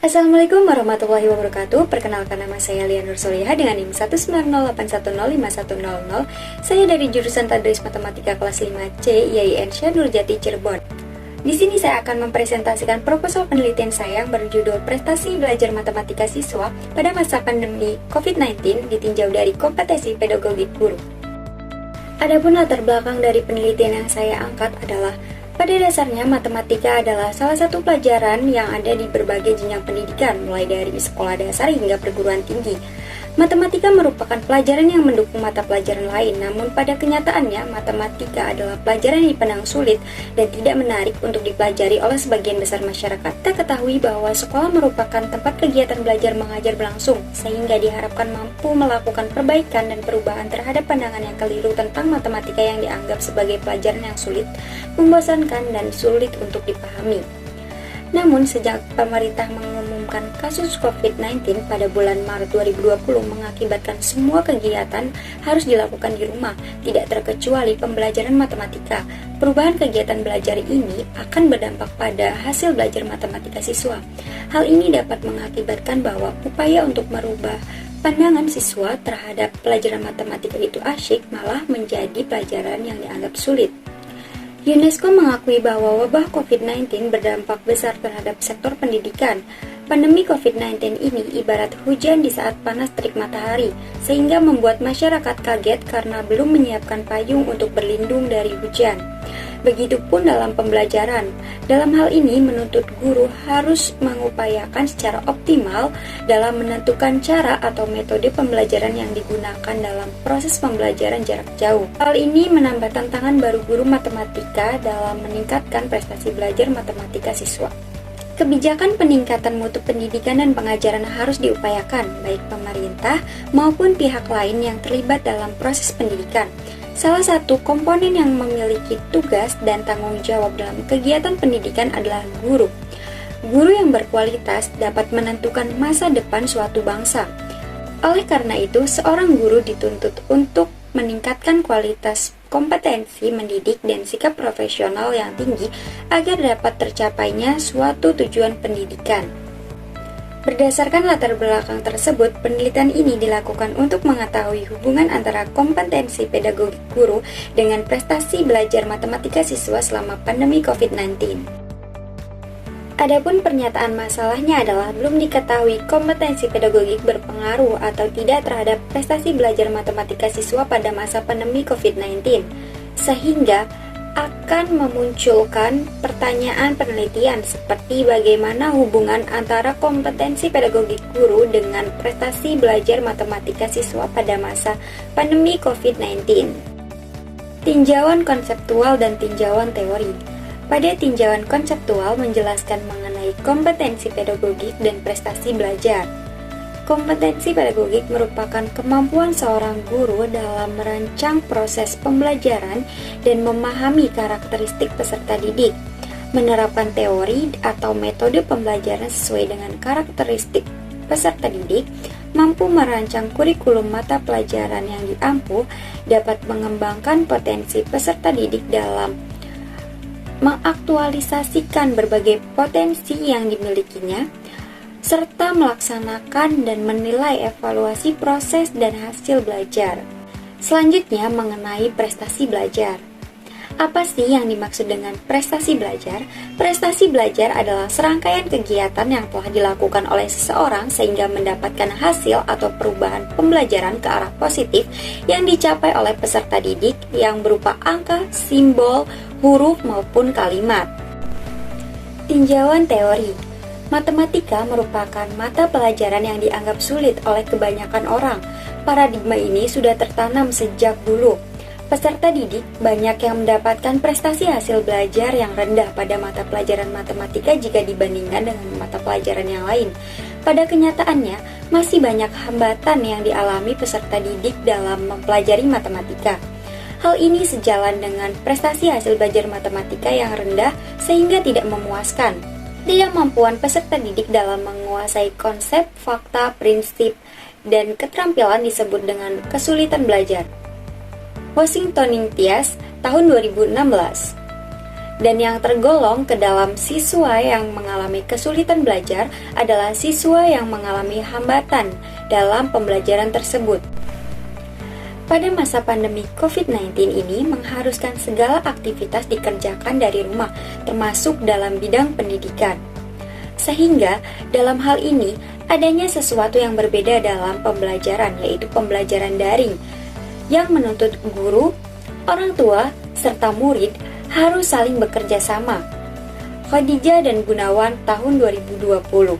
Assalamualaikum warahmatullahi wabarakatuh. Perkenalkan, nama saya Lia Nur Solihah dengan NIM 190810510. Saya dari jurusan Tadris Matematika kelas 5C IAIN Syah Nurjati Cirebon. Di sini saya akan mempresentasikan proposal penelitian saya yang berjudul Prestasi Belajar Matematika Siswa pada masa pandemi COVID-19 ditinjau dari kompetensi pedagogi guru. Adapun latar belakang dari penelitian yang saya angkat adalah pada dasarnya, matematika adalah salah satu pelajaran yang ada di berbagai jenjang pendidikan, mulai dari sekolah dasar hingga perguruan tinggi. Matematika merupakan pelajaran yang mendukung mata pelajaran lain, namun pada kenyataannya, matematika adalah pelajaran yang dipandang sulit dan tidak menarik untuk dipelajari oleh sebagian besar masyarakat. Kita ketahui bahwa sekolah merupakan tempat kegiatan belajar mengajar berlangsung, sehingga diharapkan mampu melakukan perbaikan dan perubahan terhadap pandangan yang keliru tentang matematika yang dianggap sebagai pelajaran yang sulit, membosankan, dan sulit untuk dipahami. Namun, sejak pemerintah mengumumkan kasus COVID-19 pada bulan Maret 2020 mengakibatkan semua kegiatan harus dilakukan di rumah, tidak terkecuali pembelajaran matematika. Perubahan kegiatan belajar ini akan berdampak pada hasil belajar matematika siswa. Hal ini dapat mengakibatkan bahwa upaya untuk merubah pandangan siswa terhadap pelajaran matematika itu asyik malah menjadi pelajaran yang dianggap sulit. UNESCO mengakui bahwa wabah COVID-19 berdampak besar terhadap sektor pendidikan. Pandemi COVID-19 ini ibarat hujan di saat panas terik matahari, sehingga membuat masyarakat kaget karena belum menyiapkan payung untuk berlindung dari hujan. Begitupun dalam pembelajaran. Dalam hal ini menuntut guru harus mengupayakan secara optimal dalam menentukan cara atau metode pembelajaran yang digunakan dalam proses pembelajaran jarak jauh. Hal ini menambah tantangan baru guru matematika dalam meningkatkan prestasi belajar matematika siswa. Kebijakan peningkatan mutu pendidikan dan pengajaran harus diupayakan, baik pemerintah maupun pihak lain yang terlibat dalam proses pendidikan. Salah satu komponen yang memiliki tugas dan tanggung jawab dalam kegiatan pendidikan adalah guru. Guru yang berkualitas dapat menentukan masa depan suatu bangsa. Oleh karena itu, seorang guru dituntut untuk meningkatkan kualitas kompetensi mendidik dan sikap profesional yang tinggi agar dapat tercapainya suatu tujuan pendidikan. Berdasarkan latar belakang tersebut, penelitian ini dilakukan untuk mengetahui hubungan antara kompetensi pedagogi guru dengan prestasi belajar matematika siswa selama pandemi COVID-19. Adapun pernyataan masalahnya adalah belum diketahui kompetensi pedagogik berpengaruh atau tidak terhadap prestasi belajar matematika siswa pada masa pandemi COVID-19, sehingga akan memunculkan pertanyaan penelitian seperti bagaimana hubungan antara kompetensi pedagogik guru dengan prestasi belajar matematika siswa pada masa pandemi COVID-19. Tinjauan konseptual dan tinjauan teori. Pada tinjauan konseptual menjelaskan mengenai kompetensi pedagogik dan prestasi belajar. Kompetensi pedagogik merupakan kemampuan seorang guru dalam merancang proses pembelajaran dan memahami karakteristik peserta didik, menerapkan teori atau metode pembelajaran sesuai dengan karakteristik peserta didik, mampu merancang kurikulum mata pelajaran yang diampu, dapat mengembangkan potensi peserta didik dalam mengaktualisasikan berbagai potensi yang dimilikinya, serta melaksanakan dan menilai evaluasi proses dan hasil belajar. Selanjutnya mengenai prestasi belajar. Apa sih yang dimaksud dengan prestasi belajar? Prestasi belajar adalah serangkaian kegiatan yang telah dilakukan oleh seseorang sehingga mendapatkan hasil atau perubahan pembelajaran ke arah positif yang dicapai oleh peserta didik yang berupa angka, simbol, huruf maupun kalimat. Tinjauan teori. Matematika merupakan mata pelajaran yang dianggap sulit oleh kebanyakan orang. Paradigma ini sudah tertanam sejak dulu. Peserta didik banyak yang mendapatkan prestasi hasil belajar yang rendah pada mata pelajaran matematika jika dibandingkan dengan mata pelajaran yang lain. Pada kenyataannya, masih banyak hambatan yang dialami peserta didik dalam mempelajari matematika. Hal ini sejalan dengan prestasi hasil belajar matematika yang rendah sehingga tidak memuaskan. Ketidakmampuan peserta didik dalam menguasai konsep, fakta, prinsip, dan keterampilan disebut dengan kesulitan belajar. Washington Tias, tahun 2016. Dan yang tergolong ke dalam siswa yang mengalami kesulitan belajar adalah siswa yang mengalami hambatan dalam pembelajaran tersebut. Pada masa pandemi COVID-19 ini mengharuskan segala aktivitas dikerjakan dari rumah, termasuk dalam bidang pendidikan. Sehingga dalam hal ini adanya sesuatu yang berbeda dalam pembelajaran, yaitu pembelajaran daring, yang menuntut guru, orang tua, serta murid harus saling bekerja sama. Khadijah dan Gunawan tahun 2020.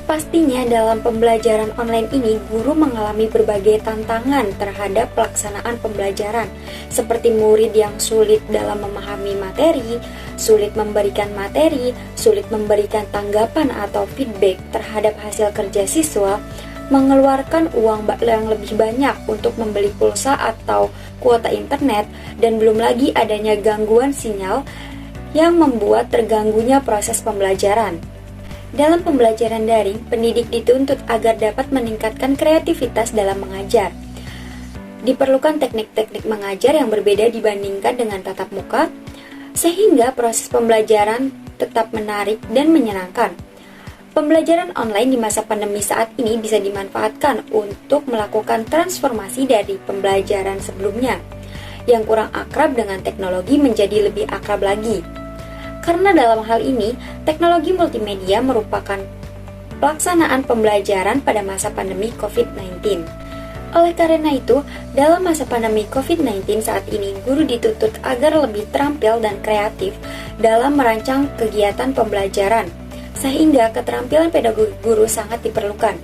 Pastinya dalam pembelajaran online ini, guru mengalami berbagai tantangan terhadap pelaksanaan pembelajaran, seperti murid yang sulit dalam memahami materi, sulit memberikan materi, sulit memberikan tanggapan atau feedback terhadap hasil kerja siswa, mengeluarkan uang yang lebih banyak untuk membeli pulsa atau kuota internet, dan belum lagi adanya gangguan sinyal yang membuat terganggunya proses pembelajaran. Dalam pembelajaran daring, pendidik dituntut agar dapat meningkatkan kreativitas dalam mengajar. Diperlukan teknik-teknik mengajar yang berbeda dibandingkan dengan tatap muka, sehingga proses pembelajaran tetap menarik dan menyenangkan. Pembelajaran online di masa pandemi saat ini bisa dimanfaatkan untuk melakukan transformasi dari pembelajaran sebelumnya, yang kurang akrab dengan teknologi menjadi lebih akrab lagi. Karena dalam hal ini, teknologi multimedia merupakan pelaksanaan pembelajaran pada masa pandemi COVID-19. Oleh karena itu, dalam masa pandemi COVID-19 saat ini, guru dituntut agar lebih terampil dan kreatif dalam merancang kegiatan pembelajaran, sehingga keterampilan pedagogi guru sangat diperlukan.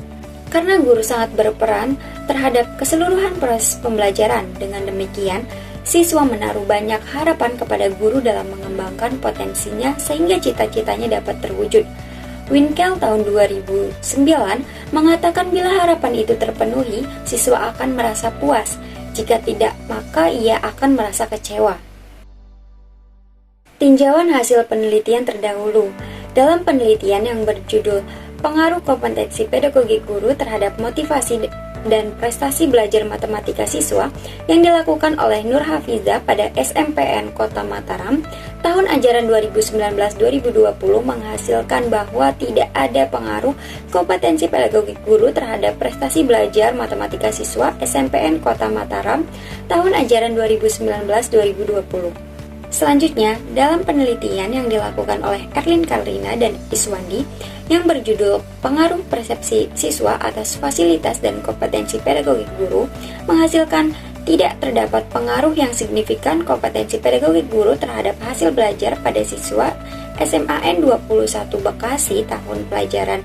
Karena guru sangat berperan terhadap keseluruhan proses pembelajaran, dengan demikian, siswa menaruh banyak harapan kepada guru dalam mengembangkan potensinya sehingga cita-citanya dapat terwujud. Winkel tahun 2009 mengatakan bila harapan itu terpenuhi, siswa akan merasa puas. Jika tidak, maka ia akan merasa kecewa. Tinjauan hasil penelitian terdahulu. Dalam penelitian yang berjudul Pengaruh Kompetensi Pedagogi Guru terhadap Motivasi dan Prestasi Belajar Matematika Siswa yang dilakukan oleh Nur Hafizah pada SMPN Kota Mataram, tahun ajaran 2019-2020 menghasilkan bahwa tidak ada pengaruh kompetensi pedagogi guru terhadap prestasi belajar matematika siswa SMPN Kota Mataram, tahun ajaran 2019-2020. Selanjutnya, dalam penelitian yang dilakukan oleh Erlin Karlina dan Iswandi yang berjudul Pengaruh Persepsi Siswa atas Fasilitas dan Kompetensi Pedagogi Guru, menghasilkan tidak terdapat pengaruh yang signifikan kompetensi pedagogi guru terhadap hasil belajar pada siswa SMAN 21 Bekasi tahun pelajaran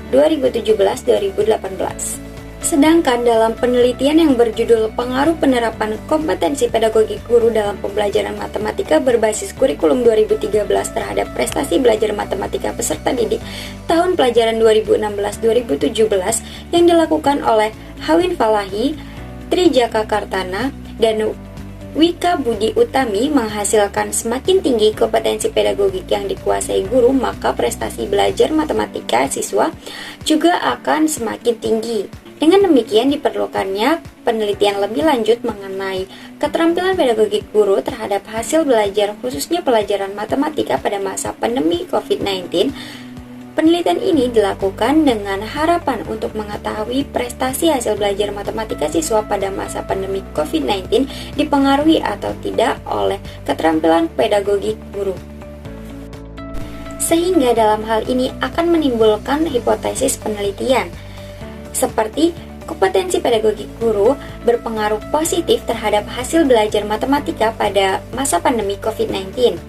2017-2018. Sedangkan dalam penelitian yang berjudul Pengaruh Penerapan Kompetensi Pedagogi Guru dalam Pembelajaran Matematika Berbasis Kurikulum 2013 terhadap Prestasi Belajar Matematika Peserta Didik tahun pelajaran 2016-2017 yang dilakukan oleh Hawin Falahi, Trijaka Kartana, dan Wika Budi Utami menghasilkan semakin tinggi kompetensi pedagogik yang dikuasai guru, maka prestasi belajar matematika siswa juga akan semakin tinggi. Dengan demikian diperlukannya penelitian lebih lanjut mengenai keterampilan pedagogik guru terhadap hasil belajar khususnya pelajaran matematika pada masa pandemi COVID-19. Penelitian ini dilakukan dengan harapan untuk mengetahui prestasi hasil belajar matematika siswa pada masa pandemi COVID-19 dipengaruhi atau tidak oleh keterampilan pedagogik guru. Sehingga dalam hal ini akan menimbulkan hipotesis penelitian seperti kompetensi pedagogik guru berpengaruh positif terhadap hasil belajar matematika pada masa pandemi COVID-19,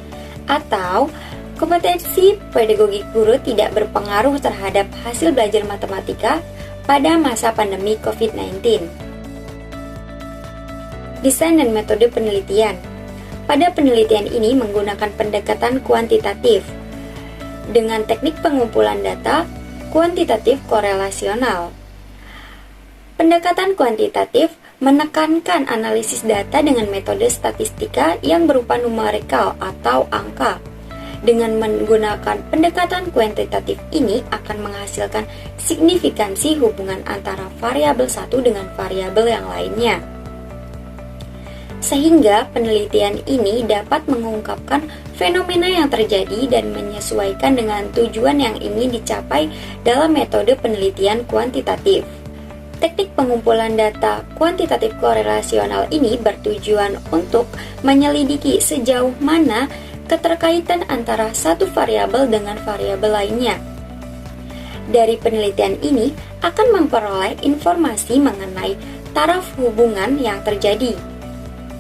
atau kompetensi pedagogik guru tidak berpengaruh terhadap hasil belajar matematika pada masa pandemi COVID-19. Desain dan metode penelitian. Pada penelitian ini menggunakan pendekatan kuantitatif dengan teknik pengumpulan data kuantitatif korelasional. Pendekatan kuantitatif menekankan analisis data dengan metode statistika yang berupa numerikal atau angka. Dengan menggunakan pendekatan kuantitatif ini akan menghasilkan signifikansi hubungan antara variabel satu dengan variabel yang lainnya. sehingga penelitian ini dapat mengungkapkan fenomena yang terjadi dan menyesuaikan dengan tujuan yang ingin dicapai dalam metode penelitian kuantitatif. Teknik pengumpulan data kuantitatif korelasional ini bertujuan untuk menyelidiki sejauh mana keterkaitan antara satu variabel dengan variabel lainnya. Dari penelitian ini akan memperoleh informasi mengenai taraf hubungan yang terjadi.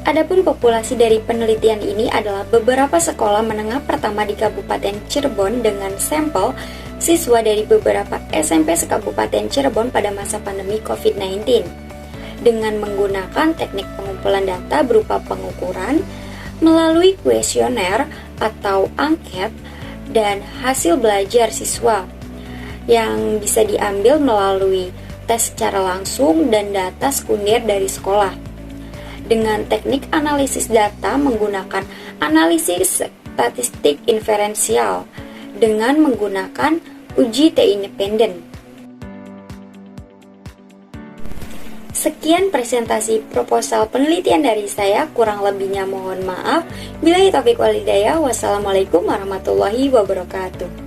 Adapun populasi dari penelitian ini adalah beberapa sekolah menengah pertama di Kabupaten Cirebon dengan sampel siswa dari beberapa SMP sekabupaten Cirebon pada masa pandemi COVID-19 dengan menggunakan teknik pengumpulan data berupa pengukuran melalui kuesioner atau angket dan hasil belajar siswa yang bisa diambil melalui tes secara langsung dan data sekunder dari sekolah. Dengan teknik analisis data menggunakan analisis statistik inferensial dengan menggunakan uji T independen. Sekian presentasi proposal penelitian dari saya, kurang lebihnya mohon maaf. Billahi taufiq wal hidayah. Wassalamualaikum warahmatullahi wabarakatuh.